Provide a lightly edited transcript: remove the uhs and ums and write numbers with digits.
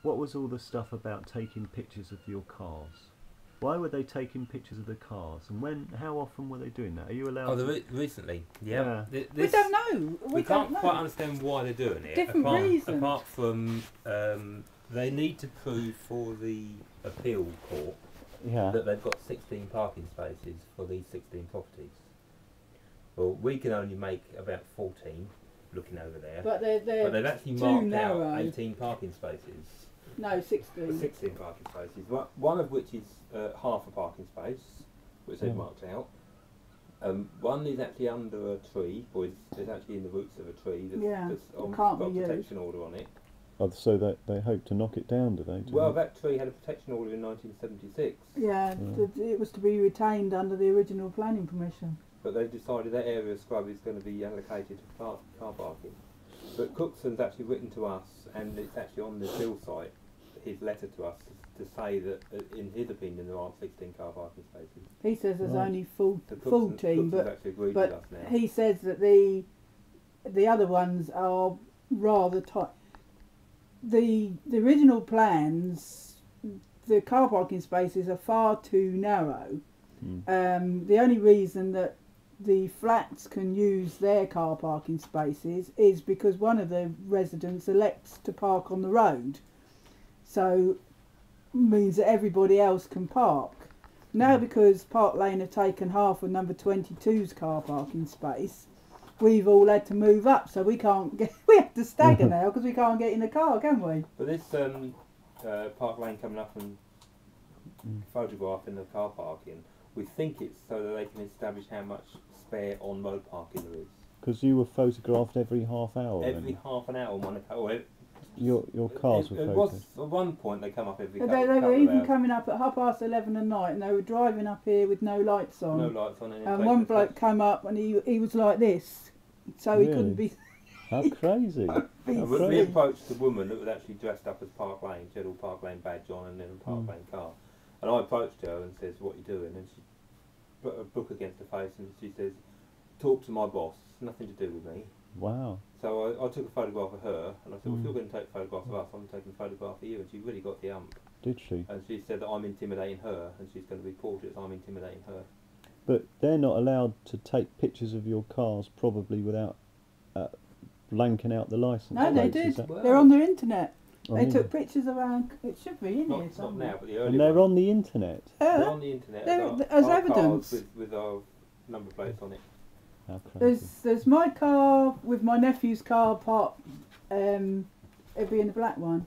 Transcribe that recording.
what was all the stuff about taking pictures of your cars? Why were they taking pictures of the cars, and when? How often were they doing that? Are you allowed? Oh, recently, yeah. We don't know. We can't quite understand why they're doing it. Different reasons. Apart from they need to prove for the appeal court that they've got 16 parking spaces for these 16 properties. Well, we can only make about 14 looking over there. But they've actually marked out 18 parking spaces. No, 16. 16 parking spaces. One of which is half a parking space, which they've marked out. One is actually under a tree, or is actually in the roots of a tree that's got a protection order on it. Oh, so they hope to knock it down, do they? Well, that tree had a protection order in 1976. Yeah, it was to be retained under the original planning permission. But they've decided that area of scrub is going to be allocated to car parking. But Cookson's actually written to us, and it's actually on the bill site, his letter to us, to say that in his opinion there aren't 16 car parking spaces. He says there's only 14, Cookson's but he says that the other ones are rather tight. The original plans, the car parking spaces are far too narrow. The only reason that the flats can use their car parking spaces is because one of the residents elects to park on the road. So means that everybody else can park. Now because Park Lane have taken half of number 22's car parking space, we've all had to move up, so we can't get. We have to stagger now because we can't get in the car, can we? But this Park Lane coming up and photographing the car parking, we think it's so that they can establish how much spare on-road parking there is. Because you were photographed every half hour. Every half an hour on one car. Your cars were photographed. At one point they come up every. They were even coming up at 11:30 at night, and they were driving up here with no lights on. No lights on. And one bloke came up and he was like this, so he couldn't be. How crazy! We approached the woman that was actually dressed up as Park Lane. She had all Park Lane badge on and then a Park Lane car. And I approached her and says, "What are you doing?" And she put a book against her face and she says, "Talk to my boss. Nothing to do with me." Wow. So I took a photograph of her and I said, well, if you're going to take photographs of us, I'm taking a photograph of you. And she really got the ump. Did she? And she said that I'm intimidating her and she's going to report it as I'm intimidating her. But they're not allowed to take pictures of your cars probably without blanking out the licence No, plates, they did. Well, they're on their internet. They took pictures around. It should be in here somewhere. Not now, but the early and they're on the internet. They're on the internet as evidence with our number plates on it. How crazy. There's my car with my nephew's car parked. It'd be in the black one.